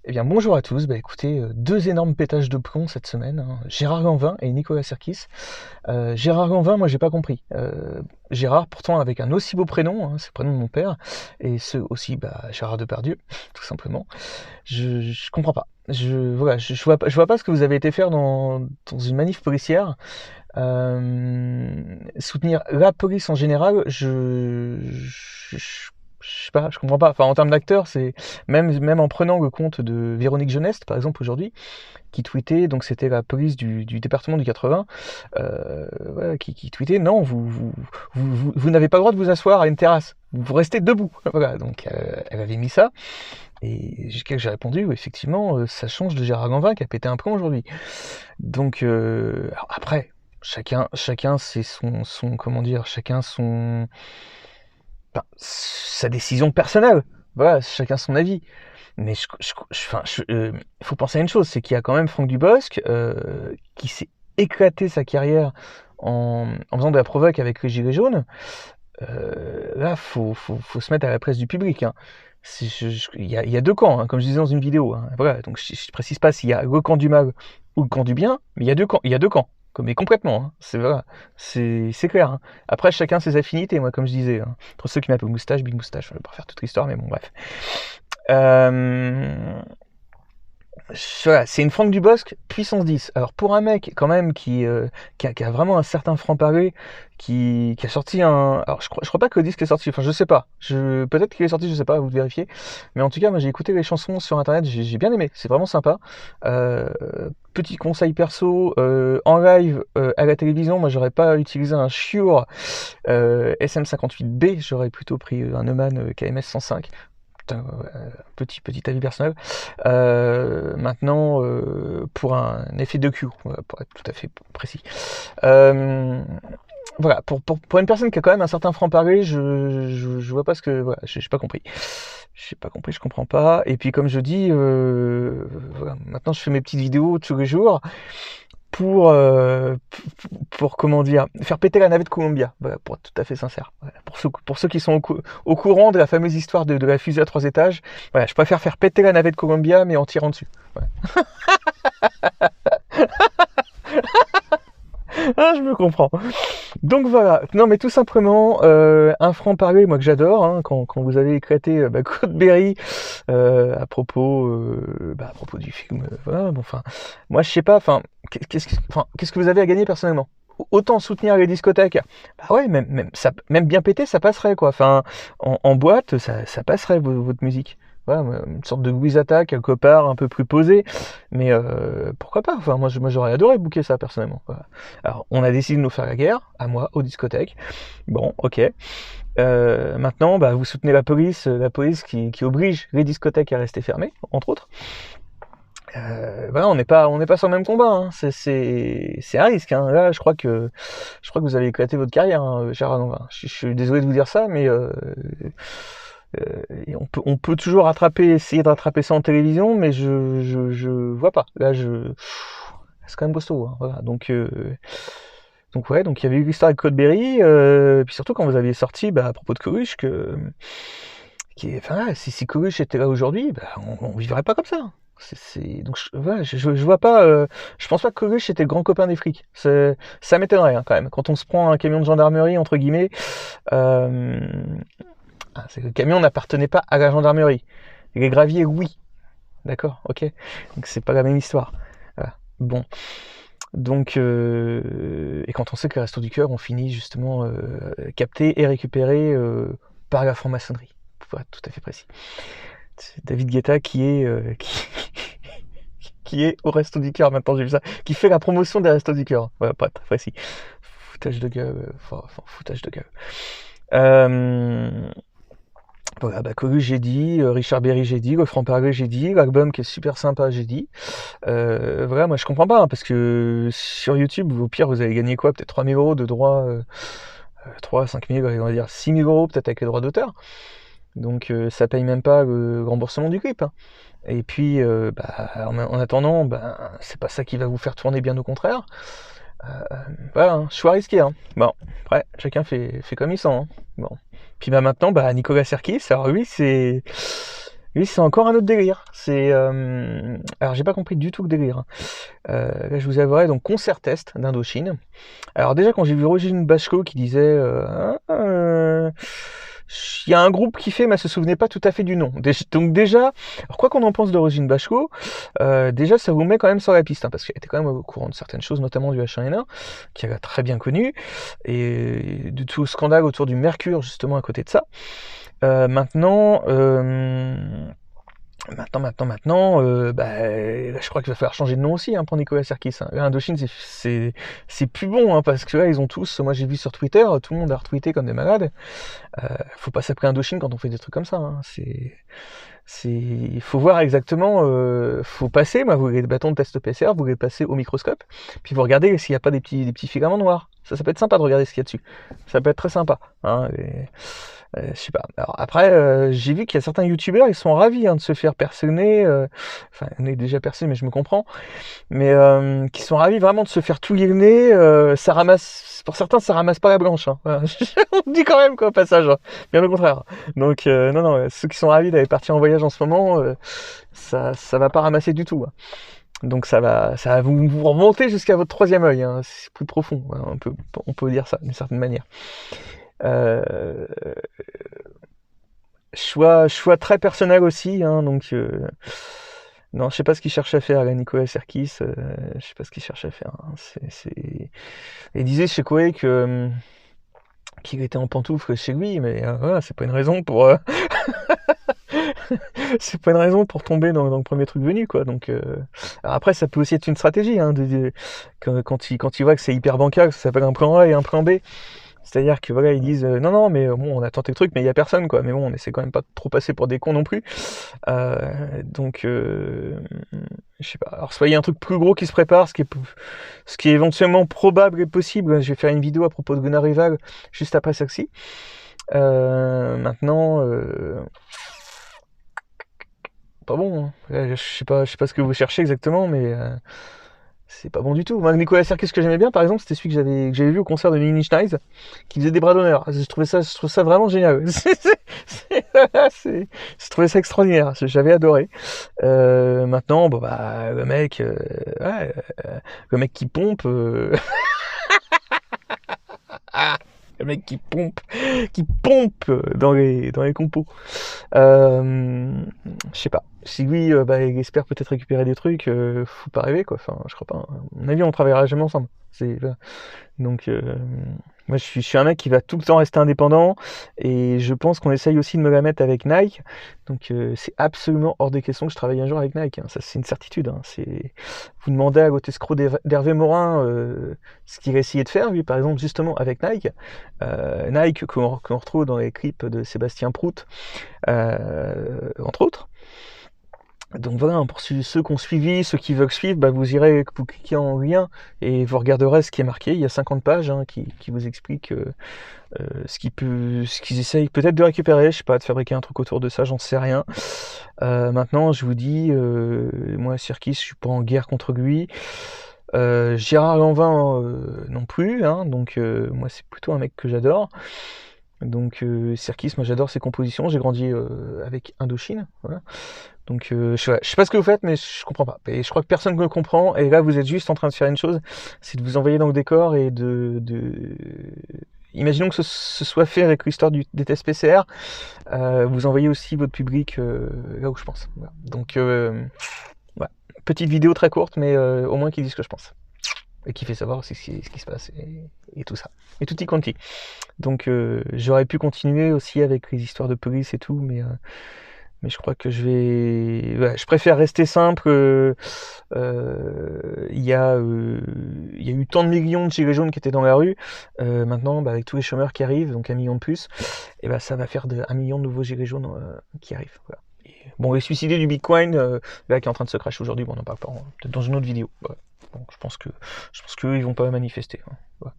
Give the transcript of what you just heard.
Eh bien, bonjour à tous. Bah, écoutez, deux énormes pétages de plomb cette semaine, hein. Gérard Lanvin et Nicolas Sirkis. Gérard Lanvin, moi, j'ai pas compris. Gérard, pourtant, avec un aussi beau prénom, hein, c'est le prénom de mon père, et ce aussi, Gérard Depardieu, tout simplement. Je comprends pas. Voilà, je vois pas ce que vous avez été faire dans une manif policière. Soutenir la police en général, je sais pas, je comprends pas. Enfin, en termes d'acteurs, c'est même en prenant le compte de Véronique Jeuneste, par exemple, aujourd'hui, qui tweetait, donc c'était la police du département du 80, voilà, qui tweetait, non, vous n'avez pas le droit de vous asseoir à une terrasse, vous restez debout. Voilà, donc elle avait mis ça, et j'ai répondu, oui, effectivement, ça change de Gérard Lanvin qui a pété un plomb aujourd'hui. Donc, alors après, chacun c'est comment dire, chacun sa décision personnelle. Voilà, chacun son avis. Mais faut penser à une chose, c'est qu'il y a quand même Franck Dubosc qui s'est éclaté sa carrière en faisant de la provoque avec les Gilets jaunes. Là, faut se mettre à la place du public, hein. Il y a deux camps, hein, comme je disais dans une vidéo, hein. Voilà, donc je précise pas s'il y a le camp du mal ou le camp du bien, mais il y a deux camps. Mais complètement, hein. C'est voilà, c'est clair, hein. Après, chacun ses affinités, moi, comme je disais, hein. Entre ceux qui m'appellent moustache, big moustache, je vais pas faire toute l'histoire, mais bon, bref. Euh, voilà, c'est une Franck Dubosc puissance 10. Alors pour un mec quand même qui a vraiment un certain franc-parler, qui a sorti un... Alors je crois pas que le disque est sorti, enfin je sais pas. Peut-être qu'il est sorti, je sais pas, vous vérifiez. Mais en tout cas, moi j'ai écouté les chansons sur internet, j'ai bien aimé, c'est vraiment sympa. Euh, Petit conseil perso, en live à la télévision, moi j'aurais pas utilisé un Shure SM58B, j'aurais plutôt pris un Neumann KMS 105. Petit avis personnel. Maintenant, pour un effet de cue, pour être tout à fait précis. Euh, voilà, pour une personne qui a quand même un certain franc-parler, je vois pas ce que... Voilà, j'ai pas compris. J'ai pas compris, je comprends pas. Et puis comme je dis, voilà, maintenant je fais mes petites vidéos tous les jours pour comment dire, faire péter la navette Columbia, voilà, pour être tout à fait sincère. Voilà, pour ceux qui sont au courant de la fameuse histoire de la fusée à 3 étages, voilà, je préfère faire péter la navette Columbia, mais en tirant dessus. Voilà. Ah, je me comprends. Donc voilà, non mais tout simplement, un franc-parler, moi que j'adore, hein, quand vous avez éclaté Claude Berry à propos du film, voilà, bon, enfin, moi je sais pas, enfin, qu'est-ce que vous avez à gagner personnellement? Autant soutenir les discothèques, bah ouais, même bien pété, ça passerait quoi, enfin, en boîte, ça passerait votre musique. Voilà, une sorte de Louise Attaque, quelque part, un peu plus posé, mais pourquoi pas, enfin, moi j'aurais adoré booker ça personnellement. Voilà. Alors, on a décidé de nous faire la guerre, à moi, aux discothèques. Bon, ok. Maintenant, vous soutenez la police qui oblige les discothèques à rester fermées, entre autres. Voilà, on n'est pas sur le même combat, hein. C'est un risque, hein. Là, je crois que vous avez éclaté votre carrière, hein, Gérard Lanvin. Je suis désolé de vous dire ça, mais et on peut toujours essayer de rattraper ça en télévision, mais je vois pas. Là, c'est quand même costaud, hein. Voilà. Donc ouais, donc il y avait eu l'histoire avec Claude Berry, puis surtout quand vous aviez sorti, à propos de Coluche, enfin, si Coluche était là aujourd'hui, on vivrait pas comme ça. Donc voilà, je vois pas, je pense pas que Coluche était le grand copain des flics. Ça m'étonnerait, hein, quand même. Quand on se prend un camion de gendarmerie entre guillemets, euh, c'est que le camion n'appartenait pas à la gendarmerie. Les graviers, oui, d'accord, ok. Donc c'est pas la même histoire. Voilà. Bon. Donc, et quand on sait que les Restos du Cœur ont fini justement captés et récupérés par la franc-maçonnerie, pour être tout à fait précis. C'est David Guetta qui est au Resto du Cœur maintenant, j'ai vu ça, qui fait la promotion des Restos du Cœur. Voilà, pas très précis. Foutage de gueule, foutage de gueule. Voilà, Coluche j'ai dit, Richard Berry j'ai dit, le franc-parler j'ai dit, l'album qui est super sympa j'ai dit. Voilà, moi je comprends pas, hein, parce que sur YouTube, au pire, vous allez gagner quoi? Peut-être 3 000 € de droits, 3 5 000, on va dire 6 000 € peut-être avec les droits d'auteur. Donc ça paye même pas le remboursement du clip, hein. Et puis, en attendant, c'est pas ça qui va vous faire tourner, bien au contraire. Voilà, hein, choix risqué, hein. Bon, après, chacun fait comme il sent, hein. Bon. Puis maintenant, Nicolas Sirkis, alors lui, Lui, c'est encore un autre délire. Alors, j'ai pas compris du tout le délire, hein. Là, je vous avouerai, donc concert test d'Indochine. Alors déjà, quand j'ai vu Roselyne Bachelot qui disait il y a un groupe qui fait, mais elle se souvenait pas tout à fait du nom. Donc déjà, alors quoi qu'on en pense de Roselyne Bachelot, déjà ça vous met quand même sur la piste, hein, parce qu'elle était quand même au courant de certaines choses, notamment du H1N1, qui a très bien connu, et de tout le scandale autour du Mercure, justement, à côté de ça. Maintenant, je crois qu'il va falloir changer de nom aussi, hein, pour Nicolas Sirkis, hein. Là, Indochine, c'est plus bon, hein, parce que là, ils ont tous, moi j'ai vu sur Twitter, tout le monde a retweeté comme des malades. Faut pas s'appeler Indochine quand on fait des trucs comme ça, hein. Il faut voir exactement, faut passer, moi, vous voulez des bâtons de test PCR, vous les passez au microscope, puis vous regardez s'il n'y a pas des petits filaments noirs. Ça peut être sympa de regarder ce qu'il y a dessus. Ça peut être très sympa, hein, je sais pas. Alors après, j'ai vu qu'il y a certains youtubeurs, ils sont ravis, hein, de se faire percer le nez. Enfin, on est déjà percé, mais je me comprends. Mais qui sont ravis vraiment de se faire touiller le nez. Ça ramasse, pour certains, ça ramasse pas la blanche, hein. Voilà. On dit quand même quoi au passage, hein. Bien au contraire. Donc non, ceux qui sont ravis d'aller partir en voyage en ce moment, ça va pas ramasser du tout, hein. Donc ça va vous remonter jusqu'à votre troisième œil, hein. C'est plus profond, hein. On peut dire ça d'une certaine manière. Euh, choix très personnel aussi, hein, donc non, je sais pas ce qu'il cherche à faire, là, Nicolas Sirkis, je sais pas ce qu'il cherche à faire, hein. Il disait chez Koé qu'il était en pantoufle chez lui, mais voilà, c'est pas une raison pour c'est pas une raison pour tomber dans le premier truc venu, quoi. Donc alors après, ça peut aussi être une stratégie, hein, quand il voit que c'est hyper bancal, ça s'appelle un plan A et un plan B. C'est-à-dire que voilà, ils disent non, mais bon, on a tenté le truc, mais il y a personne, quoi. Mais bon, on essaie quand même pas de trop passer pour des cons non plus. Donc, je sais pas. Alors, soit il y a un truc plus gros qui se prépare, ce qui est éventuellement probable et possible. Je vais faire une vidéo à propos de Gunnar Rival juste après celle-ci. Maintenant, pas bon, hein. Je sais pas ce que vous cherchez exactement, mais c'est pas bon du tout. Moi, Nicolas Sirkis, que j'aimais bien, par exemple, c'était celui que j'avais vu au concert de Nini Schneider, qui faisait des bras d'honneur. Je trouve ça vraiment génial. Je trouvais ça extraordinaire. J'avais adoré. Maintenant, bon, bah, le mec qui pompe, le mec qui pompe dans les compos. Je sais pas. Si lui, il espère peut-être récupérer des trucs, faut pas rêver, quoi. Enfin, je crois pas. À mon avis, on travaillera jamais ensemble. Donc, moi, je suis un mec qui va tout le temps rester indépendant, et je pense qu'on essaye aussi de me la mettre avec Nike. Donc, c'est absolument hors des questions que je travaille un jour avec Nike, hein. Ça, c'est une certitude, hein. Vous demandez à l'hôte escroc d'Hervé Morin ce qu'il a essayé de faire, lui, par exemple, justement avec Nike. Nike qu'on retrouve dans les clips de Sébastien Prout, entre autres. Donc voilà, pour ceux qui ont suivi, ceux qui veulent suivre, vous irez, vous cliquez en lien et vous regarderez ce qui est marqué. Il y a 50 pages, hein, qui vous expliquent ce qu'ils essayent peut-être de récupérer, je sais pas, de fabriquer un truc autour de ça, j'en sais rien. Maintenant, je vous dis, moi, Sirkis, je suis pas en guerre contre lui. Gérard Lanvin non plus, hein, donc moi, c'est plutôt un mec que j'adore. Donc Sirkis, moi j'adore ses compositions, j'ai grandi avec Indochine, voilà. Donc je sais pas ce que vous faites, mais je comprends pas. Et je crois que personne ne le comprend, et là vous êtes juste en train de faire une chose, c'est de vous envoyer dans le décor et imaginons que ce soit fait avec l'histoire des tests PCR, vous envoyez aussi votre public là où je pense. Voilà. Donc voilà. Petite vidéo très courte, mais au moins qui dit ce que je pense. Et qui fait savoir aussi ce qui se passe, et tout ça. Et tutti quanti. Donc j'aurais pu continuer aussi avec les histoires de police et tout, mais je crois que je préfère rester simple. Il y a eu tant de millions de gilets jaunes qui étaient dans la rue. Maintenant, avec tous les chômeurs qui arrivent, donc 1 million de plus, et ça va faire 1 million de nouveaux gilets jaunes qui arrivent. Voilà. Bon, les suicidés du Bitcoin, là, qui est en train de se crash aujourd'hui, on en parle pas, peut-être dans une autre vidéo. Ouais. Bon, je pense que ils vont pas manifester, hein. Ouais.